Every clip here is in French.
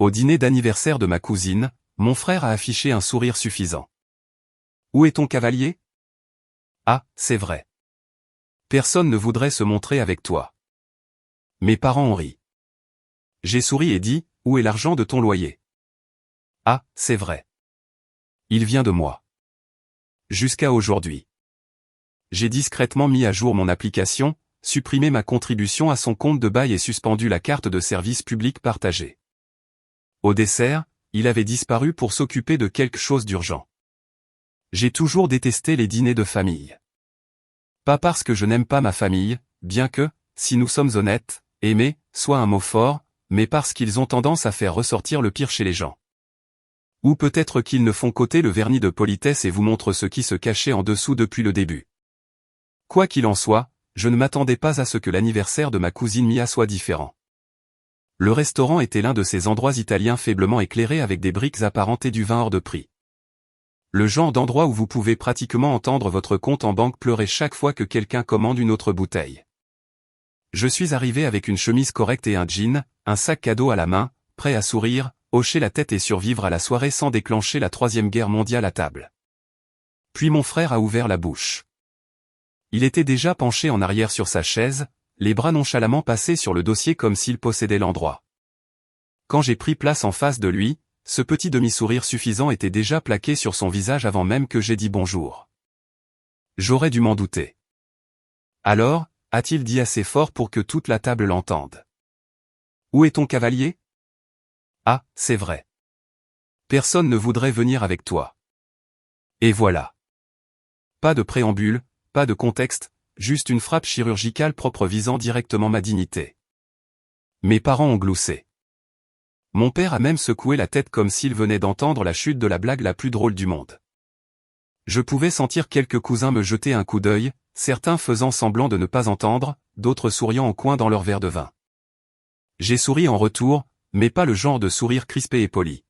Au dîner d'anniversaire de ma cousine, mon frère a affiché un sourire suffisant. Où est ton cavalier? Ah, c'est vrai. Personne ne voudrait se montrer avec toi. Mes parents ont ri. J'ai souri et dit, où est l'argent de ton loyer? Ah, c'est vrai. Il vient de moi. Jusqu'à aujourd'hui. J'ai discrètement mis à jour mon application, supprimé ma contribution à son compte de bail et suspendu la carte de service public partagée. Au dessert, il avait disparu pour s'occuper de quelque chose d'urgent. J'ai toujours détesté les dîners de famille. Pas parce que je n'aime pas ma famille, bien que, si nous sommes honnêtes, aimer, soit un mot fort, mais parce qu'ils ont tendance à faire ressortir le pire chez les gens. Ou peut-être qu'ils ne font qu'ôter le vernis de politesse et vous montrent ce qui se cachait en dessous depuis le début. Quoi qu'il en soit, je ne m'attendais pas à ce que l'anniversaire de ma cousine Mia soit différent. Le restaurant était l'un de ces endroits italiens faiblement éclairés avec des briques apparentes et du vin hors de prix. Le genre d'endroit où vous pouvez pratiquement entendre votre compte en banque pleurer chaque fois que quelqu'un commande une autre bouteille. Je suis arrivé avec une chemise correcte et un jean, un sac cadeau à la main, prêt à sourire, hocher la tête et survivre à la soirée sans déclencher la Troisième Guerre mondiale à table. Puis mon frère a ouvert la bouche. Il était déjà penché en arrière sur sa chaise, les bras nonchalamment passés sur le dossier comme s'il possédait l'endroit. Quand j'ai pris place en face de lui, ce petit demi-sourire suffisant était déjà plaqué sur son visage avant même que j'aie dit bonjour. J'aurais dû m'en douter. Alors, a-t-il dit assez fort pour que toute la table l'entende. Où est ton cavalier? Ah, c'est vrai. Personne ne voudrait venir avec toi. Et voilà. Pas de préambule, pas de contexte, juste une frappe chirurgicale propre visant directement ma dignité. Mes parents ont gloussé. Mon père a même secoué la tête comme s'il venait d'entendre la chute de la blague la plus drôle du monde. Je pouvais sentir quelques cousins me jeter un coup d'œil, certains faisant semblant de ne pas entendre, d'autres souriant au coin dans leur verre de vin. J'ai souri en retour, mais pas le genre de sourire crispé et poli.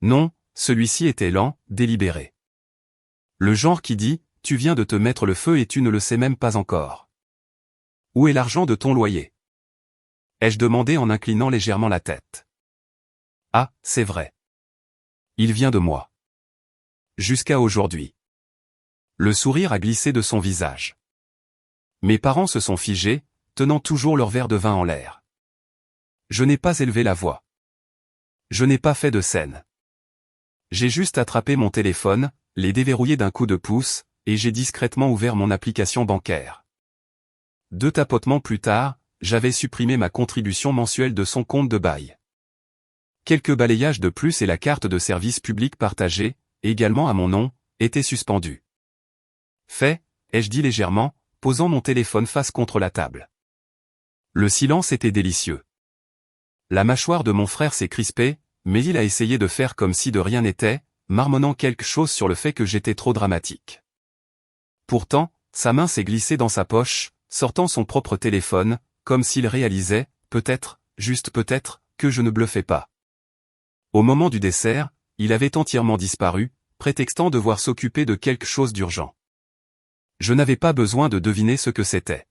Non, celui-ci était lent, délibéré. Le genre qui dit, tu viens de te mettre le feu et tu ne le sais même pas encore. Où est l'argent de ton loyer? Ai-je demandé en inclinant légèrement la tête. Ah, c'est vrai. Il vient de moi. Jusqu'à aujourd'hui. Le sourire a glissé de son visage. Mes parents se sont figés, tenant toujours leur verre de vin en l'air. Je n'ai pas élevé la voix. Je n'ai pas fait de scène. J'ai juste attrapé mon téléphone, l'ai déverrouillé d'un coup de pouce, et j'ai discrètement ouvert mon application bancaire. 2 tapotements plus tard, j'avais supprimé ma contribution mensuelle de son compte de bail. Quelques balayages de plus et la carte de service public partagée, également à mon nom, était suspendue. Fait, ai-je dit légèrement, posant mon téléphone face contre la table. Le silence était délicieux. La mâchoire de mon frère s'est crispée, mais il a essayé de faire comme si de rien n'était, marmonnant quelque chose sur le fait que j'étais trop dramatique. Pourtant, sa main s'est glissée dans sa poche, sortant son propre téléphone, comme s'il réalisait, peut-être, juste peut-être, que je ne bluffais pas. Au moment du dessert, il avait entièrement disparu, prétextant devoir s'occuper de quelque chose d'urgent. Je n'avais pas besoin de deviner ce que c'était.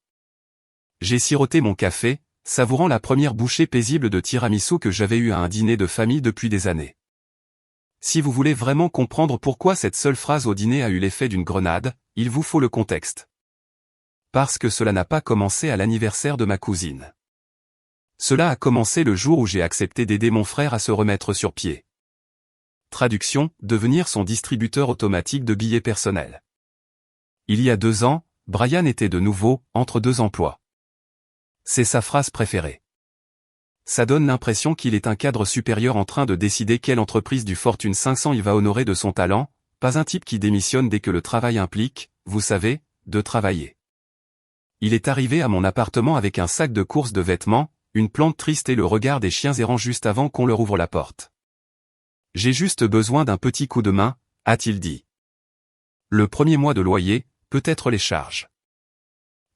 J'ai siroté mon café, savourant la première bouchée paisible de tiramisu que j'avais eu à un dîner de famille depuis des années. Si vous voulez vraiment comprendre pourquoi cette seule phrase au dîner a eu l'effet d'une grenade, il vous faut le contexte. Parce que cela n'a pas commencé à l'anniversaire de ma cousine. Cela a commencé le jour où j'ai accepté d'aider mon frère à se remettre sur pied. Traduction, devenir son distributeur automatique de billets personnels. Il y a 2 ans, Brian était de nouveau, entre 2 emplois. C'est sa phrase préférée. Ça donne l'impression qu'il est un cadre supérieur en train de décider quelle entreprise du Fortune 500 il va honorer de son talent, pas un type qui démissionne dès que le travail implique, vous savez, de travailler. Il est arrivé à mon appartement avec un sac de courses de vêtements, une plante triste et le regard des chiens errants juste avant qu'on leur ouvre la porte. J'ai juste besoin d'un petit coup de main, a-t-il dit. Le premier mois de loyer, peut-être les charges.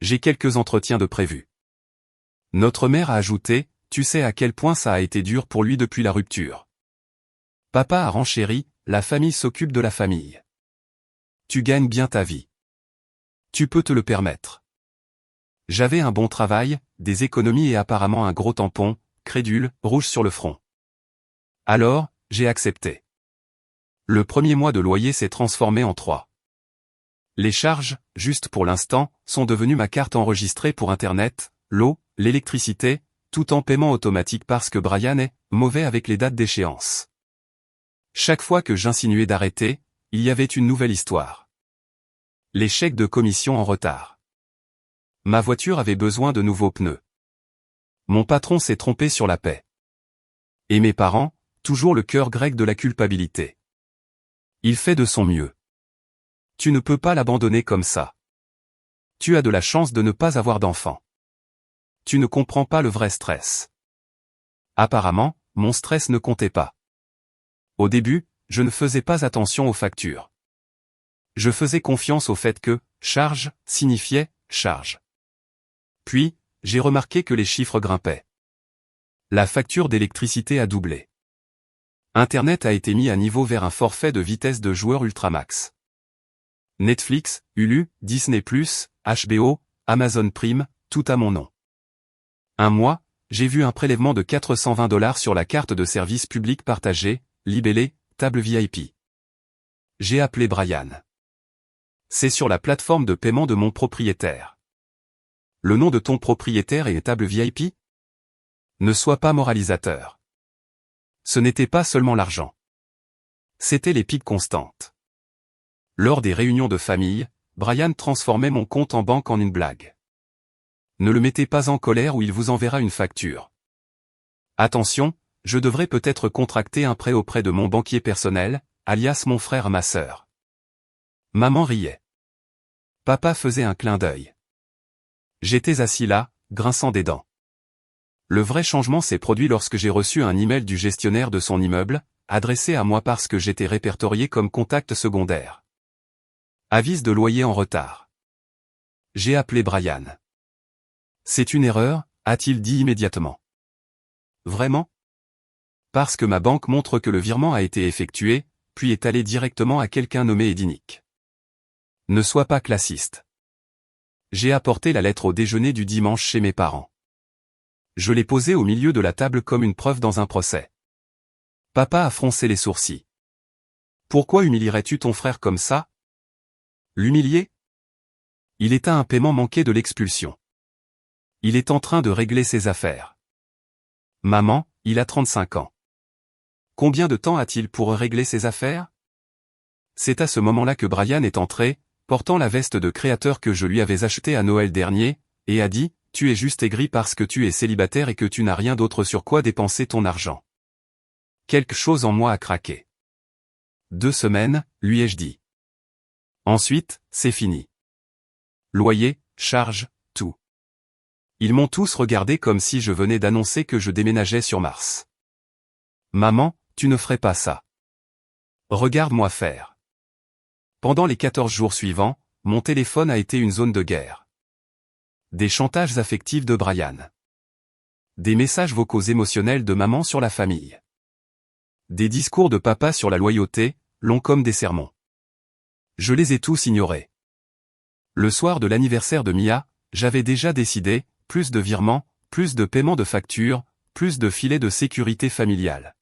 J'ai quelques entretiens de prévus. Notre mère a ajouté, tu sais à quel point ça a été dur pour lui depuis la rupture. Papa a renchéri, la famille s'occupe de la famille. Tu gagnes bien ta vie. Tu peux te le permettre. J'avais un bon travail, des économies et apparemment un gros tampon, crédule, rouge sur le front. Alors, j'ai accepté. Le premier mois de loyer s'est transformé en 3. Les charges, juste pour l'instant, sont devenues ma carte enregistrée pour Internet, l'eau, l'électricité, tout en paiement automatique parce que Brian est mauvais avec les dates d'échéance. Chaque fois que j'insinuais d'arrêter, il y avait une nouvelle histoire. Les chèques de commission en retard. Ma voiture avait besoin de nouveaux pneus. Mon patron s'est trompé sur la paie. Et mes parents, toujours le cœur grec de la culpabilité. Il fait de son mieux. Tu ne peux pas l'abandonner comme ça. Tu as de la chance de ne pas avoir d'enfant. Tu ne comprends pas le vrai stress. Apparemment, mon stress ne comptait pas. Au début, je ne faisais pas attention aux factures. Je faisais confiance au fait que « charge » signifiait « charge ». Puis, j'ai remarqué que les chiffres grimpaient. La facture d'électricité a doublé. Internet a été mis à niveau vers un forfait de vitesse de joueur Ultramax. Netflix, Hulu, Disney+, HBO, Amazon Prime, tout à mon nom. Un mois, j'ai vu un prélèvement de $420 sur la carte de service public partagée, libellée, table VIP. J'ai appelé Brian. C'est sur la plateforme de paiement de mon propriétaire. Le nom de ton propriétaire est table VIP? Ne sois pas moralisateur. Ce n'était pas seulement l'argent. C'était les piques constantes. Lors des réunions de famille, Brian transformait mon compte en banque en une blague. Ne le mettez pas en colère ou il vous enverra une facture. Attention, je devrais peut-être contracter un prêt auprès de mon banquier personnel, alias mon frère ma sœur. Maman riait. Papa faisait un clin d'œil. J'étais assis là, grinçant des dents. Le vrai changement s'est produit lorsque j'ai reçu un email du gestionnaire de son immeuble, adressé à moi parce que j'étais répertorié comme contact secondaire. Avis de loyer en retard. J'ai appelé Brian. C'est une erreur, a-t-il dit immédiatement. Vraiment? Parce que ma banque montre que le virement a été effectué, puis est allé directement à quelqu'un nommé Edinic. Ne sois pas classiste. J'ai apporté la lettre au déjeuner du dimanche chez mes parents. Je l'ai posée au milieu de la table comme une preuve dans un procès. Papa a froncé les sourcils. Pourquoi humilierais-tu ton frère comme ça? L'humilier? Il est à un paiement manqué de l'expulsion. Il est en train de régler ses affaires. Maman, il a 35 ans. Combien de temps a-t-il pour régler ses affaires? C'est à ce moment-là que Brian est entré, portant la veste de créateur que je lui avais achetée à Noël dernier, et a dit, « Tu es juste aigri parce que tu es célibataire et que tu n'as rien d'autre sur quoi dépenser ton argent. » Quelque chose en moi a craqué. 2 semaines, lui ai-je dit. Ensuite, c'est fini. Loyer, charge, tout. Ils m'ont tous regardé comme si je venais d'annoncer que je déménageais sur Mars. Maman, tu ne ferais pas ça. Regarde-moi faire. Pendant les 14 jours suivants, mon téléphone a été une zone de guerre. Des chantages affectifs de Brian. Des messages vocaux émotionnels de maman sur la famille. Des discours de papa sur la loyauté, longs comme des sermons. Je les ai tous ignorés. Le soir de l'anniversaire de Mia, j'avais déjà décidé, plus de virements, plus de paiements de factures, plus de filets de sécurité familiale.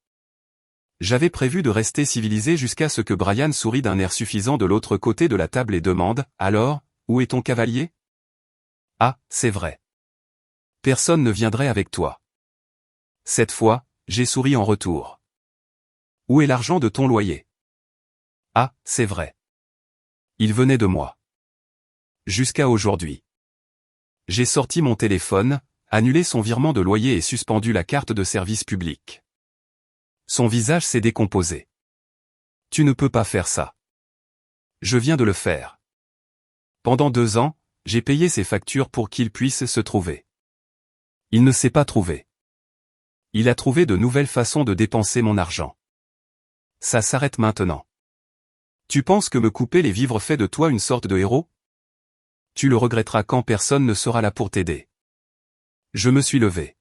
J'avais prévu de rester civilisé jusqu'à ce que Brian sourit d'un air suffisant de l'autre côté de la table et demande, « Alors, où est ton cavalier ?» Ah, c'est vrai. Personne ne viendrait avec toi. Cette fois, j'ai souri en retour. Où est l'argent de ton loyer? Ah, c'est vrai. Il venait de moi. Jusqu'à aujourd'hui. J'ai sorti mon téléphone, annulé son virement de loyer et suspendu la carte de service public. Son visage s'est décomposé. Tu ne peux pas faire ça. Je viens de le faire. Pendant 2 ans, j'ai payé ses factures pour qu'il puisse se trouver. Il ne s'est pas trouvé. Il a trouvé de nouvelles façons de dépenser mon argent. Ça s'arrête maintenant. Tu penses que me couper les vivres fait de toi une sorte de héros? Tu le regretteras quand personne ne sera là pour t'aider. Je me suis levé.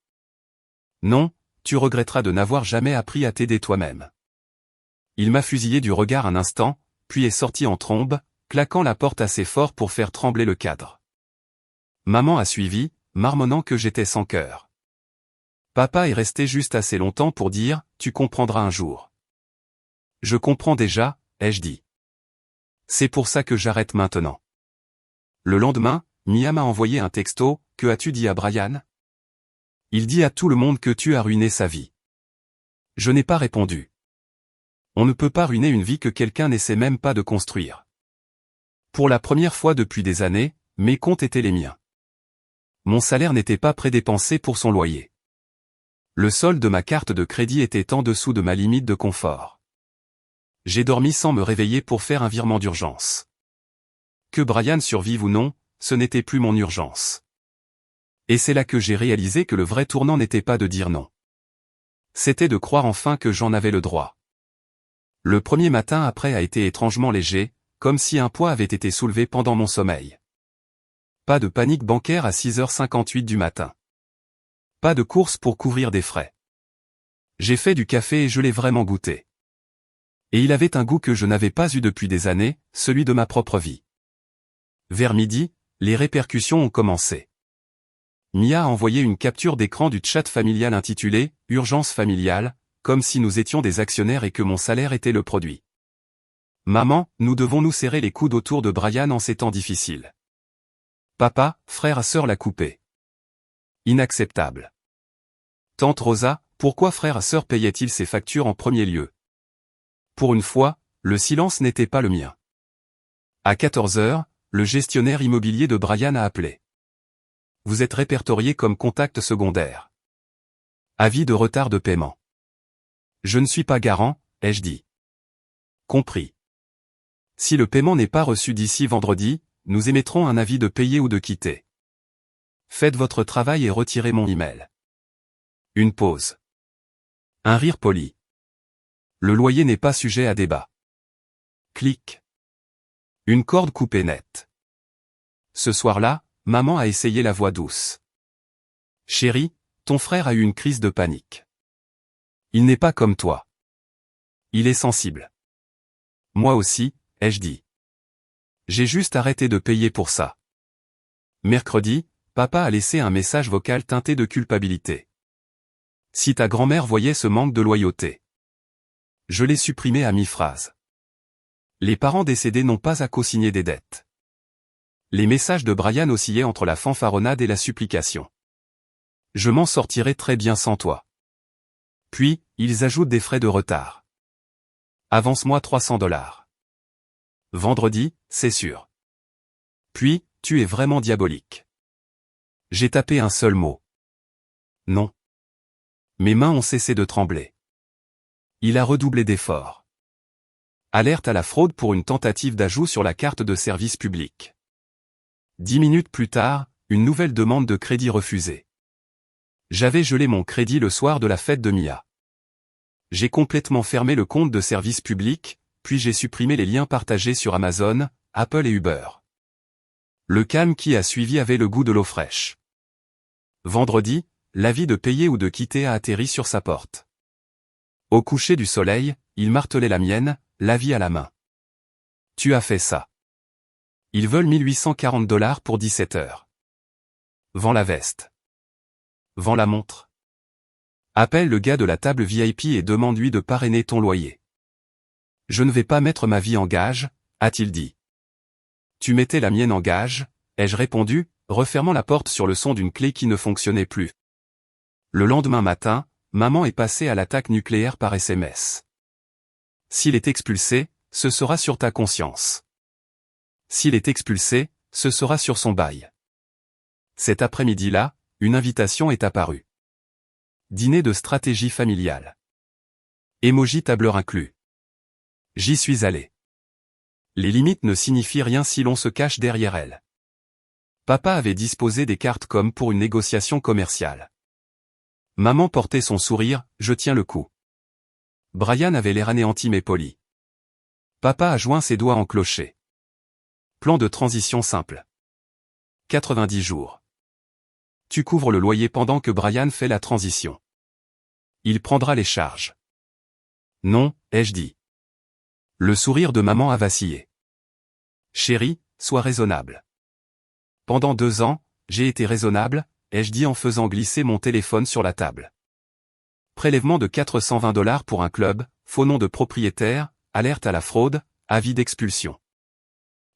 Non, tu regretteras de n'avoir jamais appris à t'aider toi-même. Il m'a fusillé du regard un instant, puis est sorti en trombe, claquant la porte assez fort pour faire trembler le cadre. Maman a suivi, marmonnant que j'étais sans cœur. Papa est resté juste assez longtemps pour dire, tu comprendras un jour. Je comprends déjà, ai-je dit. C'est pour ça que j'arrête maintenant. Le lendemain, Mia m'a envoyé un texto, que as-tu dit à Brian? Il dit à tout le monde que tu as ruiné sa vie. Je n'ai pas répondu. On ne peut pas ruiner une vie que quelqu'un n'essaie même pas de construire. Pour la première fois depuis des années, mes comptes étaient les miens. Mon salaire n'était pas prédépensé pour son loyer. Le solde de ma carte de crédit était en dessous de ma limite de confort. J'ai dormi sans me réveiller pour faire un virement d'urgence. Que Brian survive ou non, ce n'était plus mon urgence. Et c'est là que j'ai réalisé que le vrai tournant n'était pas de dire non. C'était de croire enfin que j'en avais le droit. Le premier matin après a été étrangement léger, comme si un poids avait été soulevé pendant mon sommeil. Pas de panique bancaire à 6h58 du matin. Pas de course pour couvrir des frais. J'ai fait du café et je l'ai vraiment goûté. Et il avait un goût que je n'avais pas eu depuis des années, celui de ma propre vie. Vers midi, les répercussions ont commencé. Mia a envoyé une capture d'écran du chat familial intitulé « Urgence familiale », comme si nous étions des actionnaires et que mon salaire était le produit. Maman, nous devons nous serrer les coudes autour de Brian en ces temps difficiles. Papa, frère à sœur l'a coupé. Inacceptable. Tante Rosa, pourquoi frère à sœur payait-il ses factures en premier lieu? Pour une fois, le silence n'était pas le mien. À 14h, le gestionnaire immobilier de Brian a appelé. Vous êtes répertorié comme contact secondaire. Avis de retard de paiement. Je ne suis pas garant, ai-je dit. Compris. Si le paiement n'est pas reçu d'ici vendredi, nous émettrons un avis de payer ou de quitter. Faites votre travail et retirez mon email. Une pause. Un rire poli. Le loyer n'est pas sujet à débat. Clic. Une corde coupée nette. Ce soir-là, maman a essayé la voix douce. Chérie, ton frère a eu une crise de panique. Il n'est pas comme toi. Il est sensible. Moi aussi, ai-je dit. J'ai juste arrêté de payer pour ça. Mercredi, papa a laissé un message vocal teinté de culpabilité. Si ta grand-mère voyait ce manque de loyauté. Je l'ai supprimé à mi-phrase. Les parents décédés n'ont pas à co-signer des dettes. Les messages de Brian oscillaient entre la fanfaronnade et la supplication. Je m'en sortirai très bien sans toi. Puis, ils ajoutent des frais de retard. Avance-moi $300. Vendredi, c'est sûr. Puis, tu es vraiment diabolique. J'ai tapé un seul mot. Non. Mes mains ont cessé de trembler. Il a redoublé d'efforts. Alerte à la fraude pour une tentative d'ajout sur la carte de service public. 10 minutes plus tard, une nouvelle demande de crédit refusée. J'avais gelé mon crédit le soir de la fête de Mia. J'ai complètement fermé le compte de service public, puis j'ai supprimé les liens partagés sur Amazon, Apple et Uber. Le calme qui a suivi avait le goût de l'eau fraîche. Vendredi, l'avis de payer ou de quitter a atterri sur sa porte. Au coucher du soleil, il martelait la mienne, l'avis à la main. Tu as fait ça. Ils veulent $1840 pour 17 heures. Vends la veste. Vends la montre. Appelle le gars de la table VIP et demande-lui de parrainer ton loyer. Je ne vais pas mettre ma vie en gage, a-t-il dit. Tu mettais la mienne en gage, ai-je répondu, refermant la porte sur le son d'une clé qui ne fonctionnait plus. Le lendemain matin, maman est passée à l'attaque nucléaire par SMS. S'il est expulsé, ce sera sur ta conscience. S'il est expulsé, ce sera sur son bail. Cet après-midi-là, une invitation est apparue. Dîner de stratégie familiale. Emoji tableur inclus. J'y suis allé. Les limites ne signifient rien si l'on se cache derrière elles. Papa avait disposé des cartes comme pour une négociation commerciale. Maman portait son sourire, je tiens le coup. Brian avait l'air anéanti mais poli. Papa a joint ses doigts en clocher. Plan de transition simple. 90 jours. Tu couvres le loyer pendant que Brian fait la transition. Il prendra les charges. Non, ai-je dit. Le sourire de maman a vacillé. Chérie, sois raisonnable. Pendant 2 ans, j'ai été raisonnable, ai-je dit en faisant glisser mon téléphone sur la table. Prélèvement de 420 $ pour un club, faux nom de propriétaire, alerte à la fraude, avis d'expulsion.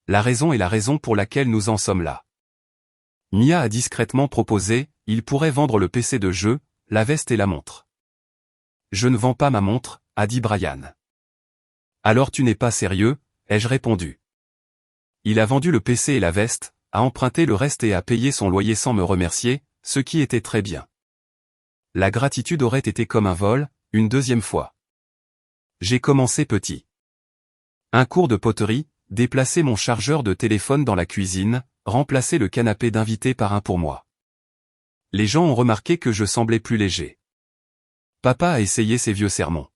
La raison est la raison pour laquelle nous en sommes là. Mia a discrètement proposé, il pourrait vendre le PC de jeu, la veste et la montre. Je ne vends pas ma montre, a dit Brian. Alors tu n'es pas sérieux, ai-je répondu. Il a vendu le PC et la veste, a emprunté le reste et a payé son loyer sans me remercier, ce qui était très bien. La gratitude aurait été comme un vol, une deuxième fois. J'ai commencé petit. Un cours de poterie, déplacer mon chargeur de téléphone dans la cuisine, remplacer le canapé d'invité par un pour moi. Les gens ont remarqué que je semblais plus léger. Papa a essayé ses vieux sermons.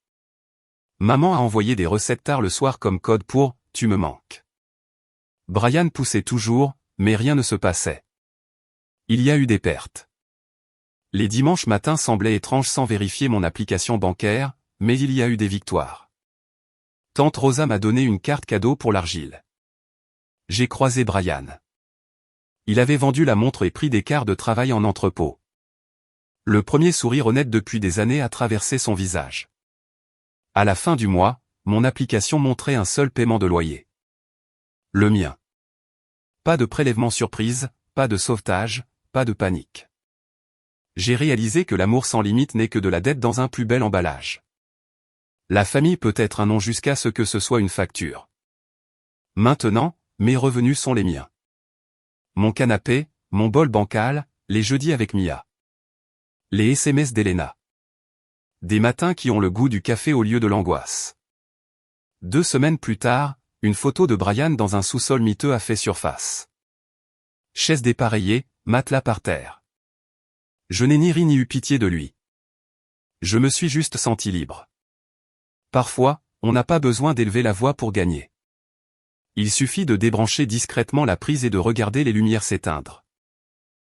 Maman a envoyé des recettes tard le soir comme code pour « tu me manques ». Brian poussait toujours, mais rien ne se passait. Il y a eu des pertes. Les dimanches matins semblaient étranges sans vérifier mon application bancaire, mais il y a eu des victoires. Tante Rosa m'a donné une carte cadeau pour l'argile. J'ai croisé Brian. Il avait vendu la montre et pris des quarts de travail en entrepôt. Le premier sourire honnête depuis des années a traversé son visage. À la fin du mois, mon application montrait un seul paiement de loyer. Le mien. Pas de prélèvement surprise, pas de sauvetage, pas de panique. J'ai réalisé que l'amour sans limite n'est que de la dette dans un plus bel emballage. La famille peut être un nom jusqu'à ce que ce soit une facture. Maintenant, mes revenus sont les miens. Mon canapé, mon bol bancal, les jeudis avec Mia. Les SMS d'Elena. Des matins qui ont le goût du café au lieu de l'angoisse. 2 semaines plus tard, une photo de Brian dans un sous-sol miteux a fait surface. Chaise dépareillée, matelas par terre. Je n'ai ni ri ni eu pitié de lui. Je me suis juste senti libre. Parfois, on n'a pas besoin d'élever la voix pour gagner. Il suffit de débrancher discrètement la prise et de regarder les lumières s'éteindre.